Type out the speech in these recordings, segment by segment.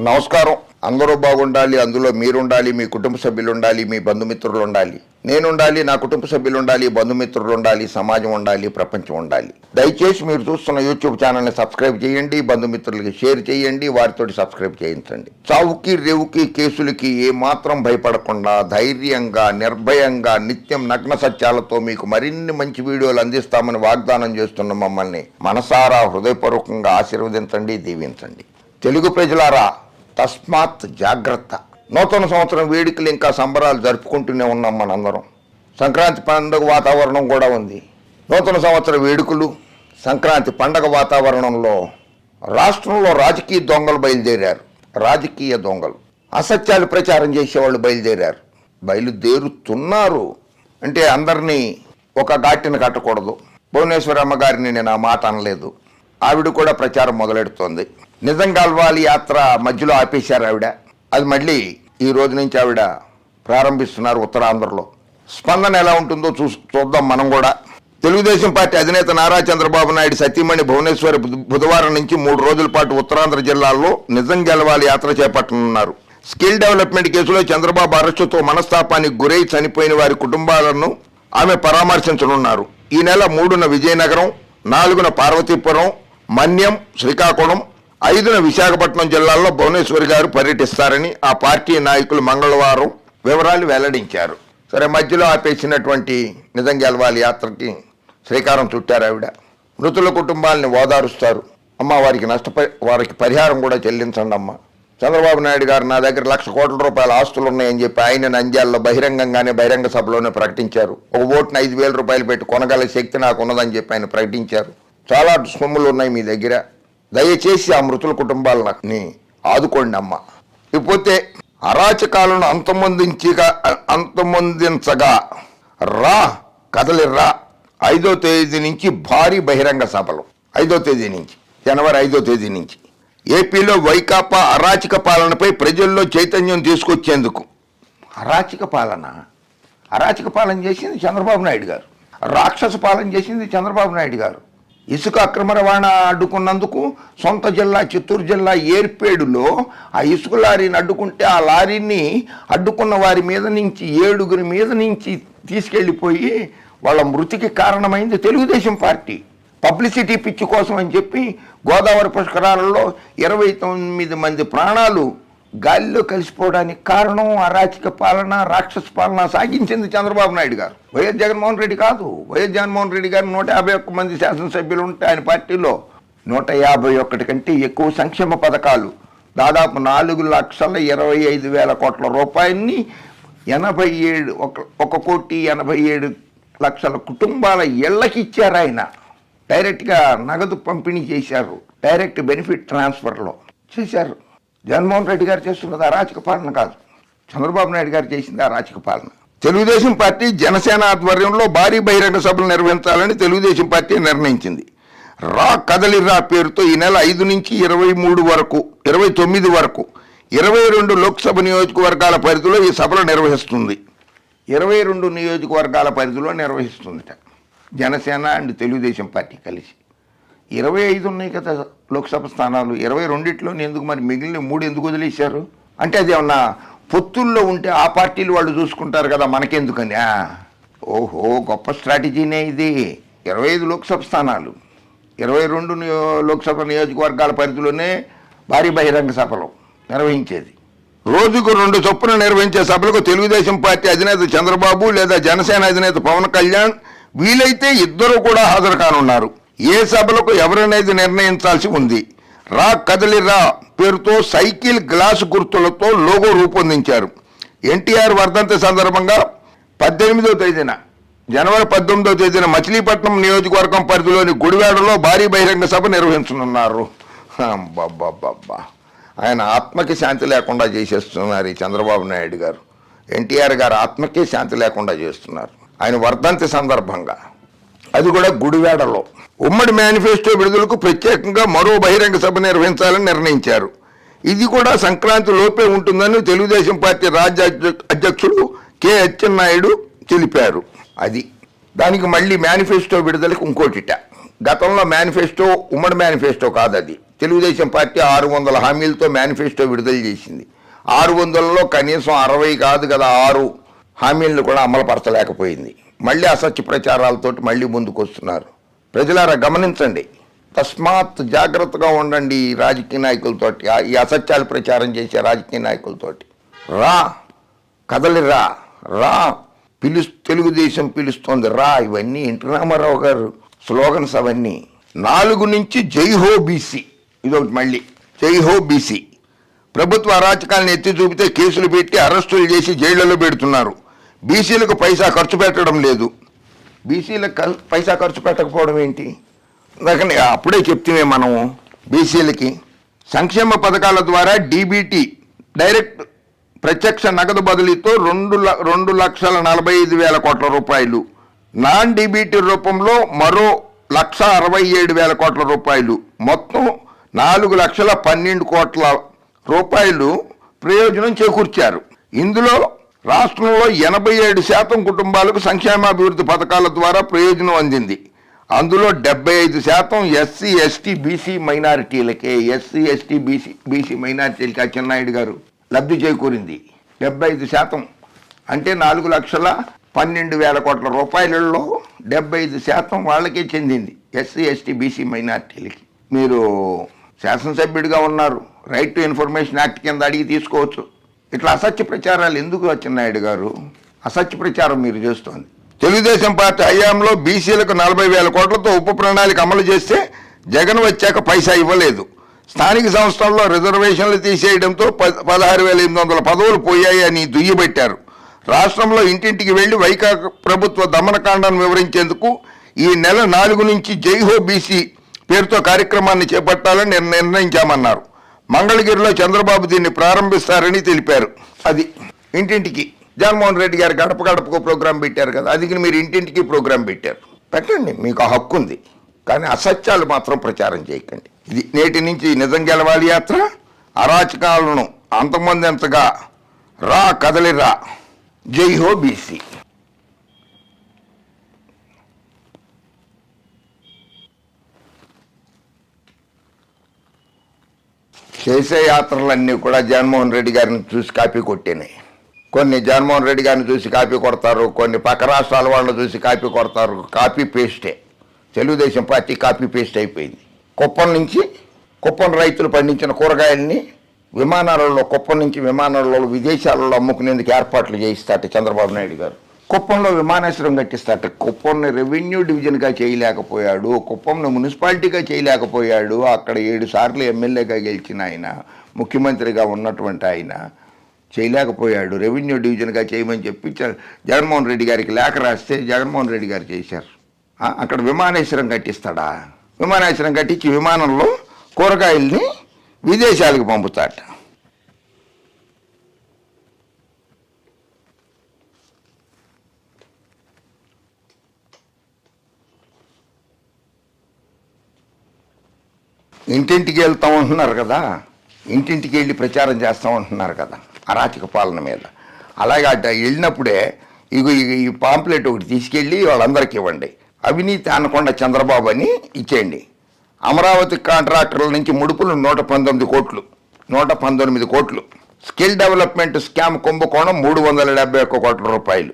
నమస్కారం. అందరూ బాగుండాలి, అందులో మీరుండాలి, మీ కుటుంబ సభ్యులు ఉండాలి, మీ బంధుమిత్రులు ఉండాలి, నేనుండాలి, నా కుటుంబ సభ్యులు ఉండాలి, బంధుమిత్రులు ఉండాలి, సమాజం ఉండాలి, ప్రపంచం ఉండాలి. దయచేసి మీరు చూస్తున్న యూట్యూబ్ ఛానల్ని సబ్స్క్రైబ్ చేయండి, బంధుమిత్రులకి షేర్ చేయండి, వారితోటి సబ్స్క్రైబ్ చేయించండి. చావుకి రేవుకి కేసులకి ఏమాత్రం భయపడకుండా ధైర్యంగా నిర్భయంగా నిత్యం నగ్న సత్యాలతో మీకు మరిన్ని మంచి వీడియోలు అందిస్తామని వాగ్దానం చేస్తున్న మమ్మల్ని మనసారా హృదయపూర్వకంగా ఆశీర్వదించండి, దీవించండి. తెలుగు ప్రజలారా, తస్మాత్ జాగ్రత్త. నూతన సంవత్సరం వేడుకలు ఇంకా సంబరాలు జరుపుకుంటూనే ఉన్నాం మనందరం. సంక్రాంతి పండుగ వాతావరణం కూడా ఉంది. నూతన సంవత్సర వేడుకలు, సంక్రాంతి పండగ వాతావరణంలో రాష్ట్రంలో రాజకీయ దొంగలు బయలుదేరారు. రాజకీయ దొంగలు, అసత్యాలు ప్రచారం చేసేవాళ్ళు బయలుదేరుతున్నారు. అంటే అందరినీ ఒక ఘాటిని కట్టకూడదు. భువనేశ్వరమ్మ గారిని నేను ఆ మాట అనలేదు. ఆవిడ కూడా ప్రచారం మొదలెడుతోంది. నిజం గెలవాలి యాత్ర మధ్యలో ఆపేశారు ఆవిడ. అది మళ్ళీ ఈ రోజు నుంచి ఆవిడ ప్రారంభిస్తున్నారు ఉత్తరాంధ్రలో. స్పందన ఎలా ఉంటుందో చూద్దాం మనం కూడా. తెలుగుదేశం పార్టీ అధినేత నారా చంద్రబాబు నాయుడు సతీమణి భువనేశ్వరి బుధవారం నుంచి 3 రోజుల పాటు ఉత్తరాంధ్ర జిల్లాల్లో నిజం గెలవాలి యాత్ర చేపట్టనున్నారు. స్కిల్ డెవలప్మెంట్ కేసులో చంద్రబాబు అరెస్టుతో మనస్తాపానికి గురై చనిపోయిన వారి కుటుంబాలను ఆమె పరామర్శించనున్నారు. ఈ నెల 3న విజయనగరం, 4న పార్వతీపురం, మన్యం, శ్రీకాకుళం, 5న విశాఖపట్నం జిల్లాల్లో భువనేశ్వరి గారు పర్యటిస్తారని ఆ పార్టీ నాయకులు మంగళవారం వివరాలు వెల్లడించారు. సరే, మధ్యలో ఆపేసినటువంటి నిజం గెలవాలి యాత్రకి శ్రీకారం చుట్టారు ఆవిడ. మృతుల కుటుంబాలని ఓదారుస్తారు. అమ్మ, వారికి పరిహారం కూడా చెల్లించండి అమ్మ. చంద్రబాబు నాయుడు గారు నా దగ్గర 1,00,000 కోట్ల రూపాయల ఆస్తులు ఉన్నాయని చెప్పి ఆయన నంద్యాలలో బహిరంగ సభలోనే ప్రకటించారు. ఒక ఓటును 5,000 రూపాయలు పెట్టి కొనగల శక్తి నాకు ఉన్నదని చెప్పి ఆయన ప్రకటించారు. చాలా సొమ్ములు ఉన్నాయి మీ దగ్గర, దయచేసి ఆ మృతుల కుటుంబాలని ఆదుకోండి అమ్మ. ఇకపోతే అరాచకాలను అంతమొందించగా కదలిర్రా 5వ తేదీ నుంచి భారీ బహిరంగ సభలు. 5వ తేదీ నుంచి, జనవరి 5వ తేదీ నుంచి ఏపీలో వైకాపా అరాచక పాలనపై ప్రజల్లో చైతన్యం తీసుకొచ్చేందుకు. అరాచక పాలన చేసింది చంద్రబాబు నాయుడు గారు. రాక్షస పాలన చేసింది చంద్రబాబు నాయుడు గారు. ఇసుక అక్రమ రవాణా అడ్డుకున్నందుకు సొంత జిల్లా చిత్తూరు జిల్లా ఏర్పేడులో ఆ ఇసుక లారీని అడ్డుకుంటే ఆ లారీని అడ్డుకున్న వారి మీద నుంచి 7 మీద నుంచి తీసుకెళ్ళిపోయి వాళ్ళ మృతికి కారణమైంది తెలుగుదేశం పార్టీ. పబ్లిసిటీ పిచ్చి కోసం అని చెప్పి గోదావరి పుష్కరాలలో 29 మంది ప్రాణాలు గాలిలో కలిసిపోవడానికి కారణం అరాచక పాలన, రాక్షస పాలన సాగించింది చంద్రబాబు నాయుడు గారు. వైఎస్ జగన్మోహన్ రెడ్డి కాదు. వైఎస్ జగన్మోహన్ రెడ్డి గారు 151 మంది శాసనసభ్యులు ఉంటే ఆయన పార్టీలో 151 కంటే ఎక్కువ సంక్షేమ పథకాలు, దాదాపు 4,25,000 కోట్ల రూపాయలని 1,87,00,000 కుటుంబాల ఇళ్లకి ఇచ్చారు. ఆయన డైరెక్ట్గా నగదు పంపిణీ చేశారు. డైరెక్ట్ బెనిఫిట్ ట్రాన్స్ఫర్లో చేశారు. జగన్మోహన్ రెడ్డి గారు చేస్తున్నది అరాచక పాలన కాదు, చంద్రబాబు నాయుడు గారు చేసింది అరాచక పాలన. తెలుగుదేశం పార్టీ జనసేన ఆధ్వర్యంలో భారీ బహిరంగ సభలు నిర్వహించాలని తెలుగుదేశం పార్టీ నిర్ణయించింది. కదలిరా పేరుతో ఈ నెల 5 నుంచి 29 వరకు 22 లోక్సభ నియోజకవర్గాల పరిధిలో ఈ సభలు నిర్వహిస్తుంది. 22 నియోజకవర్గాల పరిధిలో నిర్వహిస్తుందిట జనసేన అండ్ తెలుగుదేశం పార్టీ కలిసి. 25 ఉన్నాయి కదా లోక్సభ స్థానాలు. 22లో ఎందుకు మరి మిగిలిన 3 ఎందుకు వదిలేశారు? అంటే అది ఏమన్నా పొత్తుల్లో ఉంటే ఆ పార్టీలు వాళ్ళు చూసుకుంటారు కదా, మనకెందుకని. ఓహో, గొప్ప స్ట్రాటజీనే ఇది. 25 లోక్సభ స్థానాలు, 22 లోక్సభ నియోజకవర్గాల పరిధిలోనే భారీ బహిరంగ సభలు నిర్వహించేది. రోజుకు 2 చొప్పున నిర్వహించే సభలకు తెలుగుదేశం పార్టీ అధినేత చంద్రబాబు లేదా జనసేన అధినేత పవన్ కళ్యాణ్ వీలైతే ఇద్దరు కూడా హాజరు కానున్నారు. ఏ సభలకు ఎవరనేది నిర్ణయించాల్సి ఉంది. కదలిరా పేరుతో సైకిల్ గ్లాసు గుర్తులతో లోగో రూపొందించారు. ఎన్టీఆర్ వర్ధంతి సందర్భంగా 18వ తేదీన, జనవరి 18వ తేదీన మచిలీపట్నం నియోజకవర్గం పరిధిలోని గుడివాడలో భారీ బహిరంగ సభ నిర్వహించనున్నారు. ఆయన ఆత్మకి శాంతి లేకుండా చేసేస్తున్నారు ఈ చంద్రబాబు నాయుడు గారు. ఎన్టీఆర్ గారు ఆత్మకే శాంతి లేకుండా చేస్తున్నారు ఆయన వర్ధంతి సందర్భంగా, అది కూడా గుడివాడలో. ఉమ్మడి మేనిఫెస్టో విడుదలకు ప్రత్యేకంగా మరో బహిరంగ సభ నిర్వహించాలని నిర్ణయించారు. ఇది కూడా సంక్రాంతి లోపే ఉంటుందని తెలుగుదేశం పార్టీ రాజ్య అధ్యక్షుడు కె అచ్చెన్నాయుడు తెలిపారు. అది దానికి మళ్ళీ మేనిఫెస్టో విడుదలకు ఇంకోటిట. గతంలో మేనిఫెస్టో ఉమ్మడి మేనిఫెస్టో కాదు, అది తెలుగుదేశం పార్టీ 600 హామీలతో మేనిఫెస్టో విడుదల చేసింది. 600లో కనీసం 60 కాదు కదా 6 హామీలను కూడా అమలుపరచలేకపోయింది. మళ్ళీ అసత్య ప్రచారాలతోటి మళ్ళీ ముందుకు వస్తున్నారు. ప్రజలారా గమనించండి, తస్మాత్ జాగ్రత్తగా ఉండండి ఈ రాజకీయ నాయకులతోటి, ఈ అసత్యాలు ప్రచారం చేసే రాజకీయ నాయకులతోటి. రా కదలిరా రా తెలుగుదేశం పిలుస్తోంది రా. ఇవన్నీ ఎన్టీ రామారావు గారు స్లోగన్స్ అవన్నీ. 4 నుంచి జై హో బీసీ, ఇదొకటి మళ్ళీ జై హో బీసీ. ప్రభుత్వ అరాచకాలను ఎత్తి చూపితే కేసులు పెట్టి అరెస్టులు చేసి జైళ్లలో పెడుతున్నారు. బీసీలకు పైసా ఖర్చు పెట్టడం లేదు. బీసీలకు పైసా ఖర్చు పెట్టకపోవడం ఏంటి? అందుకని అప్పుడే చెప్తే మనము బీసీలకి సంక్షేమ పథకాల ద్వారా డీబీటీ డైరెక్ట్ ప్రత్యక్ష నగదు బదిలీతో 2,45,000 కోట్ల రూపాయలు, నాన్ డీబీటీ రూపంలో మరో 1,67,000 కోట్ల రూపాయలు, మొత్తం 4,12 కోట్ల రూపాయలు ప్రయోజనం చేకూర్చారు. ఇందులో రాష్ట్రంలో 87% కుటుంబాలకు సంక్షేమాభివృద్ధి పథకాల ద్వారా ప్రయోజనం అందింది. అందులో 75% ఎస్సీ ఎస్టీ బీసీ మైనారిటీలకే. ఎస్సీ ఎస్టీ బీసీ మైనారిటీలకి అచ్చెన్నాయుడు గారు లబ్ధి చేకూరింది. 75% అంటే 4,12,000 కోట్ల రూపాయలలో 75% వాళ్ళకే చెందింది, ఎస్సీ ఎస్టీ బీసీ మైనారిటీలకి. మీరు శాసనసభ్యుడిగా ఉన్నారు, రైట్ టు ఇన్ఫర్మేషన్ యాక్ట్ కింద అడిగి తీసుకోవచ్చు. ఇట్లా అసత్య ప్రచారాలు ఎందుకు అచ్చెన్నాయుడు గారు? అసత్య ప్రచారం మీరు చేస్తోంది. తెలుగుదేశం పార్టీ హయాంలో బీసీలకు 40,000 కోట్లతో ఉప ప్రణాళిక అమలు చేస్తే జగన్ వచ్చాక పైసా ఇవ్వలేదు. స్థానిక సంస్థల్లో రిజర్వేషన్లు తీసేయడంతో 16,800 పదవులు పోయాయి అని దుయ్యబట్టారు. రాష్ట్రంలో ఇంటింటికి వెళ్లి వైకాపా ప్రభుత్వ దమనకాండను వివరించేందుకు ఈ నెల 4 నుంచి జై హో బీసీ పేరుతో కార్యక్రమాన్ని చేపట్టాలని నిర్ణయించామన్నారు. మంగళగిరిలో చంద్రబాబు దీన్ని ప్రారంభిస్తారని తెలిపారు. అది ఇంటింటికి జగన్మోహన్ రెడ్డి గారు గడప గడపకు ప్రోగ్రాం పెట్టారు కదా, అది మీరు ఇంటింటికి ప్రోగ్రాం పెట్టారు. పెట్టండి, మీకు ఆ హక్కు ఉంది, కానీ అసత్యాలు మాత్రం ప్రచారం చేయకండి. ఇది నేటి నుంచి నిజం గెలవాలి యాత్ర. అరాచకాలను అంతమందింతగా రా కదలిరా, జై హో బీసీ. చేసే యాత్రలన్నీ కూడా జగన్మోహన్ రెడ్డి గారిని చూసి కాపీ కొట్టినాయి. కొన్ని జగన్మోహన్ రెడ్డి గారిని చూసి కాపీ కొడతారు, కొన్ని పక్క రాష్ట్రాల వాళ్ళని చూసి కాపీ కొడతారు. కాపీ పేస్టే. తెలుగుదేశం పార్టీ కాపీ పేస్ట్ అయిపోయింది. కుప్పం రైతులు పండించిన కూరగాయల్ని విమానాలలో, కుప్పం నుంచి విమానాలలో విదేశాలలో అమ్ముకునేందుకు ఏర్పాట్లు చేయిస్తాట చంద్రబాబు నాయుడు గారు. కుప్పంలో విమానాశ్రయం కట్టిస్తాట. కుప్పంని రెవెన్యూ డివిజన్గా చేయలేకపోయాడు, కుప్పంను మున్సిపాలిటీగా చేయలేకపోయాడు. అక్కడ 7 సార్లు ఎమ్మెల్యేగా గెలిచిన ఆయన, ముఖ్యమంత్రిగా ఉన్నటువంటి ఆయన చేయలేకపోయాడు. రెవెన్యూ డివిజన్గా చేయమని చెప్పి జగన్మోహన్ రెడ్డి గారికి లేఖ రాస్తే జగన్మోహన్ రెడ్డి గారు చేశారు. అక్కడ విమానాశ్రయం కట్టిస్తాడా? విమానాశ్రయం కట్టించి విమానంలో కూరగాయల్ని విదేశాలకు పంపుతాట. ఇంటింటికి వెళ్తాం అంటున్నారు కదా, ఇంటింటికి వెళ్ళి ప్రచారం చేస్తాం అంటున్నారు కదా అరాచక పాలన మీద. అలాగే వెళ్ళినప్పుడే ఈ పాంప్లెట్ ఒకటి తీసుకెళ్ళి వాళ్ళందరికీ ఇవ్వండి. అవినీతి అనకుండా చంద్రబాబు అని ఇచ్చేయండి. అమరావతి కాంట్రాక్టర్ల నుంచి ముడుపులు 119 కోట్లు. స్కిల్ డెవలప్మెంట్ స్కామ్ కుంభకోణం 371 కోట్ల రూపాయలు.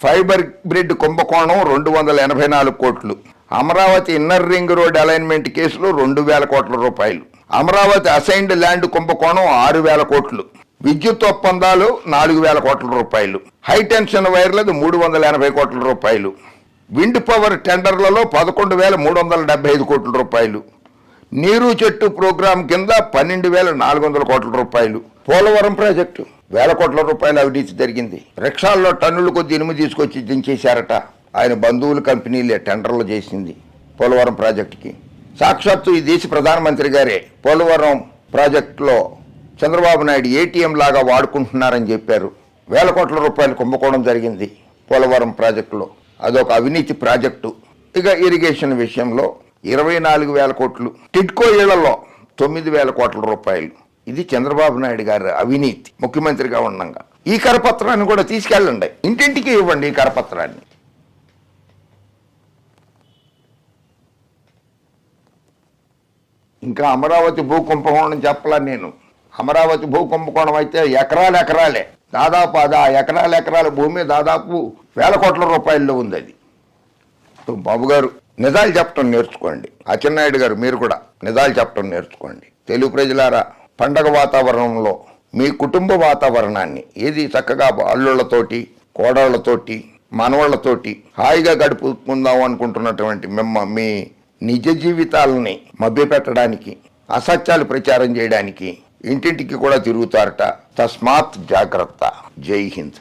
ఫైబర్ గ్రిడ్ కుంభకోణం 284 కోట్లు. Amaravati inner ring road alignment కేసులో 2,000 కోట్ల రూపాయలు. అమరావతి అసైన్డ్ ల్యాండ్ కుంభకోణం 6,000 కోట్లు. విద్యుత్ ఒప్పందాలు 4,000 కోట్ల రూపాయలు. హైటెన్షన్ వైర్లది 380 కోట్ల రూపాయలు. విండ్ పవర్ టెండర్లలో 11,375 కోట్ల రూపాయలు. నీరు చెట్టు ప్రోగ్రాం కింద 12,400 కోట్ల రూపాయలు. పోలవరం ప్రాజెక్టు 1,000 కోట్ల రూపాయల అవినీతి జరిగింది. రిక్షాల్లో టన్నుల కొద్ది ఇనుము తీసుకొచ్చి దించేశారట. ఆయన బంధువుల కంపెనీలే టెండర్లు చేసింది పోలవరం ప్రాజెక్టుకి. సాక్షాత్తు ఈ దేశ ప్రధానమంత్రి గారే పోలవరం ప్రాజెక్టులో చంద్రబాబు నాయుడు ఏటీఎం లాగా వాడుకుంటున్నారని చెప్పారు. 1,000 కోట్ల రూపాయలు కుంభకోణం జరిగింది పోలవరం ప్రాజెక్టులో. అదొక అవినీతి ప్రాజెక్టు. ఇక ఇరిగేషన్ విషయంలో 24,000 కోట్లు. టిడ్కో ఇళ్లలో 9,000 కోట్ల రూపాయలు. ఇది చంద్రబాబు నాయుడు గారు అవినీతి ముఖ్యమంత్రిగా ఉండగా. ఈ కరపత్రాన్ని కూడా తీసుకెళ్ళండి, ఇంటింటికి ఇవ్వండి ఈ కరపత్రాన్ని. ఇంకా అమరావతి భూ కుంభకోణం చెప్పలా నేను. అమరావతి భూ కుంభకోణం అయితే ఎకరాలే దాదాపు ఆ ఎకరాల భూమి దాదాపు 1000 కోట్ల రూపాయల్లో ఉంది. అది బాబు గారు నిజాలు చెప్పడం నేర్చుకోండి. అచ్చెన్నాయుడు గారు మీరు కూడా నిజాలు చెప్పడం నేర్చుకోండి. తెలుగు ప్రజలారా, పండగ వాతావరణంలో మీ కుటుంబ వాతావరణాన్ని ఏది చక్కగా అల్లుళ్లతోటి, కోడళ్లతోటి, మనవాళ్లతోటి హాయిగా గడుపుకుందాం అనుకుంటున్నటువంటి మీ నిజ జీవితాలని మభ్యపెట్టడానికి, అసత్యాలు ప్రచారం చేయడానికి ఇంటింటికి కూడా తిరుగుతారట. తస్మాత్ జాగ్రత్త. జై హింద్.